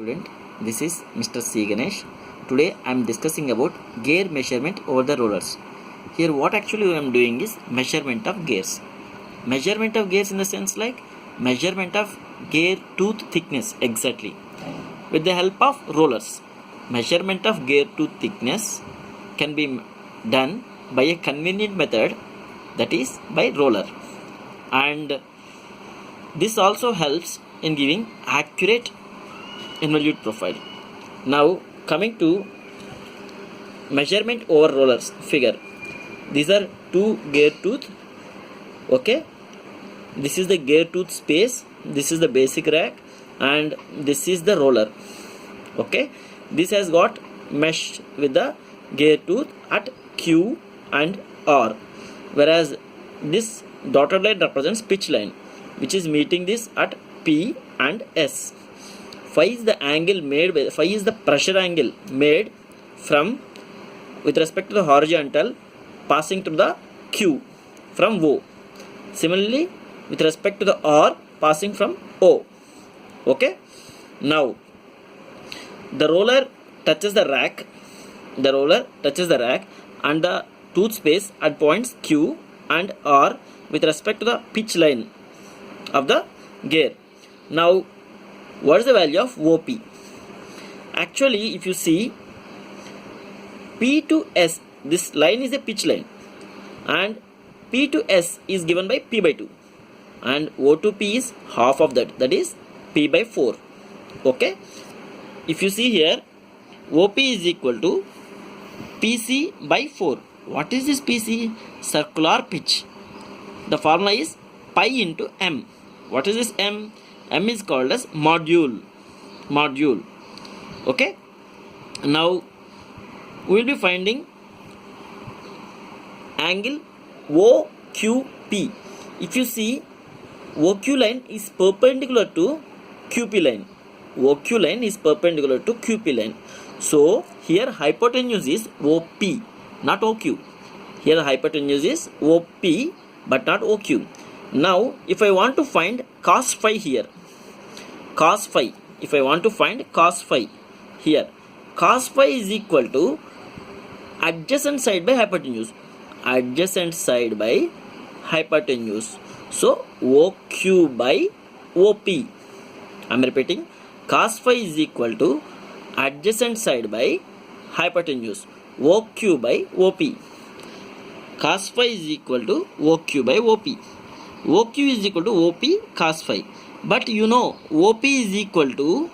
Student, this is Mr. C. Ganesh. Today I am discussing about gear measurement over the rollers. Here what actually I am doing is measurement of gears. Measurement of gears in the sense like measurement of gear tooth thickness exactly with the help of rollers. Measurement of gear tooth thickness can be done by a convenient method, that is by roller, and this also helps in giving accurate involute profile. Now coming to measurement over rollers figure, these are two gear tooth. Okay, this is the gear tooth space, this is the basic rack, and this is the roller. Okay, this has got meshed with the gear tooth at Q and R, whereas this dotted line represents pitch line which is meeting this at P and S. Phi is the angle made by, phi is the pressure angle made from with respect to the horizontal passing through the Q from O. Similarly with respect to the R passing from O. Okay, now the roller touches the rack, and the tooth space at points Q and R with respect to the pitch line of the gear. Now what is the value of OP? Actually, if you see P to S, this line is a pitch line, and P to S is given by P by 2, and O to P is half of that, that is P by 4. Okay, if you see here, OP is equal to PC by 4. What is this PC? Circular pitch. The formula is pi into M. What is this M? M is called as module. Okay, now we will be finding angle OQP. If you see, OQ line is perpendicular to QP line. OQ line is perpendicular to QP line. So here hypotenuse is OP, not OQ. Here hypotenuse is OP but not OQ. Now if I want to find cos phi here, if I want to find cos phi here, cos phi is equal to adjacent side by hypotenuse. So OQ by OP. I am repeating, cos phi is equal to adjacent side by hypotenuse, OQ by OP. Cos phi is equal to OQ by OP. OQ is equal to OP cos phi. But you know OP is equal to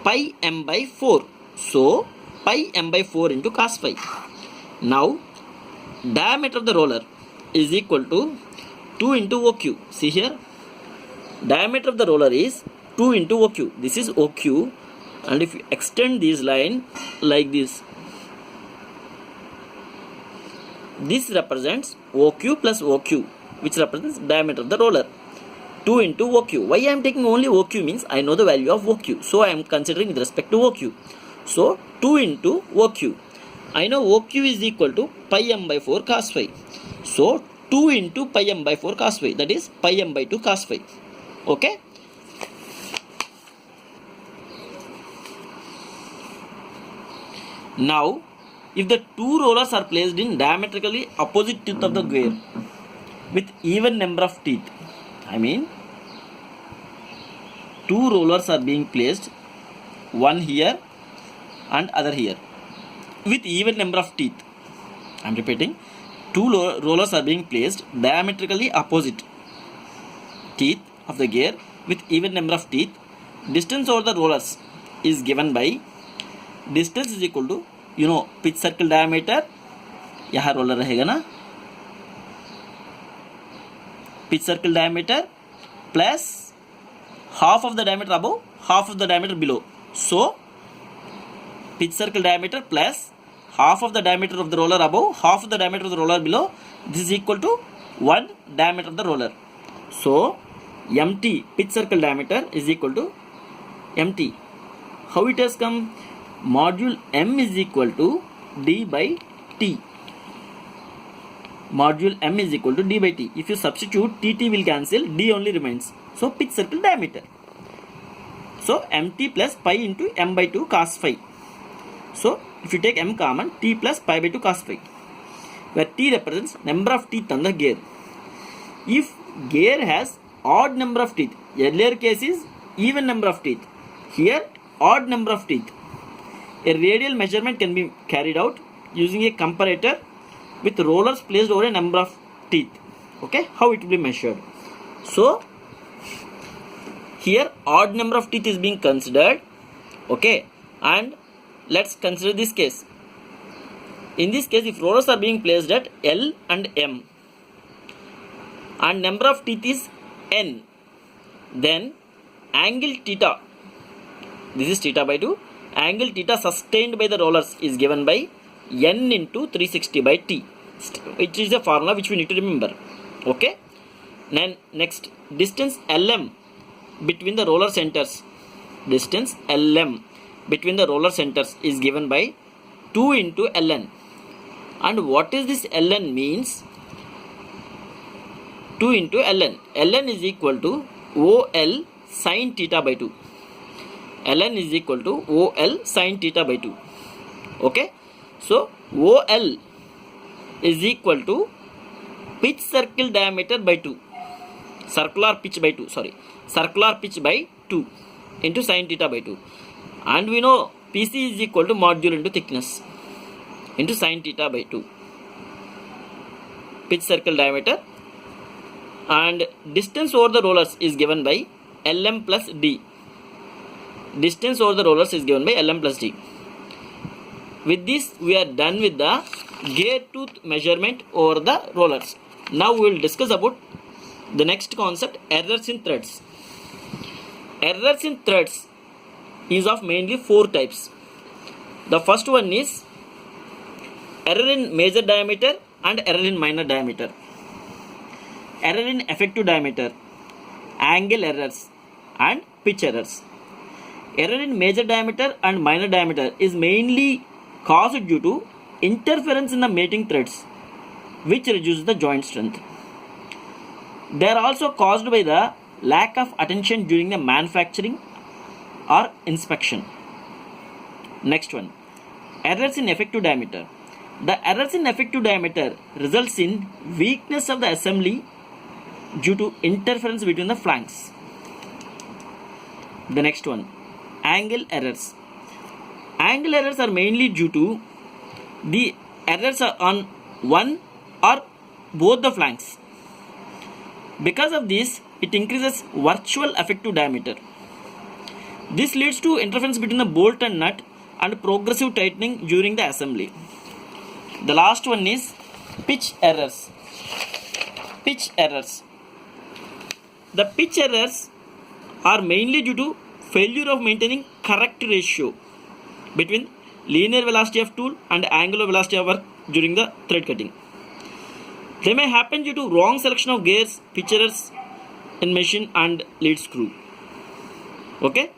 pi m by 4. So pi m by 4 into cos phi. Now diameter of the roller is equal to 2 into OQ. See here, diameter of the roller is 2 into OQ. This is OQ, and if you extend this line like this, this represents OQ plus OQ, which represents diameter of the roller. 2 into OQ. Why I am taking only OQ means I know the value of OQ, so I am considering with respect to OQ. So 2 into OQ. I know OQ is equal to pi m by 4 cos phi. So 2 into pi m by 4 cos phi, that is pi m by 2 cos phi. Okay. Now if the two rollers are placed in diametrically opposite teeth of the gear with even number of teeth, I mean two rollers are being placed, one here and other here, with even number of teeth. I am repeating, two rollers are being placed diametrically opposite teeth of the gear with even number of teeth. Distance over the rollers is given by, distance is equal to, you know, pitch circle diameter. यहाँ roller रहेगा ना, pitch circle diameter plus half of the diameter above, half of the diameter below. So pitch circle diameter plus half of the diameter of the roller above, half of the diameter of the roller below. This is equal to 1 diameter of the roller. So MT, pitch circle diameter, is equal to MT. How it has come? Module M is equal to D by T. Module M is equal to D by T. If you substitute, TT will cancel, D only remains. So pitch circle diameter. So mt plus pi into m by 2 cos phi. So if you take m common, t plus pi by 2 cos phi, where t represents number of teeth on the gear. If gear has odd number of teeth, earlier case is even number of teeth, here odd number of teeth, a radial measurement can be carried out using a comparator with rollers placed over a number of teeth. Okay, how it will be measured? So here odd number of teeth is being considered. Okay, and let's consider this case. In this case, if rollers are being placed at L and M and number of teeth is N, then angle theta, this is theta by 2, angle theta sustained by the rollers is given by N into 360 by T, which is a formula which we need to remember. Okay, then next, distance LM between the roller centers, distance LM between the roller centers is given by 2 into Ln. And what is this Ln means? 2 into Ln. Ln is equal to OL sin theta by 2. Ln is equal to OL sin theta by 2. Okay, so OL is equal to pitch circle diameter by 2, circular pitch by 2, circular pitch by 2 into sin theta by 2. And we know PC is equal to module into thickness into sin theta by 2, pitch circle diameter, and distance over the rollers is given by Lm plus D. Distance over the rollers is given by Lm plus D. With this, we are done with the gear tooth measurement over the rollers. Now we will discuss about the next concept, errors in threads. Errors in threads is of mainly 4 types. The first one is error in major diameter and error in minor diameter, error in effective diameter, angle errors and pitch errors. Error in major diameter and minor diameter is mainly caused due to interference in the mating threads, which reduces the joint strength. They are also caused by the lack of attention during the manufacturing or inspection. Next one, errors in effective diameter. The errors in effective diameter results in weakness of the assembly due to interference between the flanks. The next one, angle errors. Angle errors are mainly due to the errors are on one or both the flanks. Because of this, it increases virtual effective diameter. This leads to interference between the bolt and nut and progressive tightening during the assembly. The last one is pitch errors. Pitch errors. The pitch errors are mainly due to failure of maintaining correct ratio between linear velocity of tool and angular velocity of work during the thread cutting. They may happen due to wrong selection of gears, pitch errors in machine and lead screw. Okay.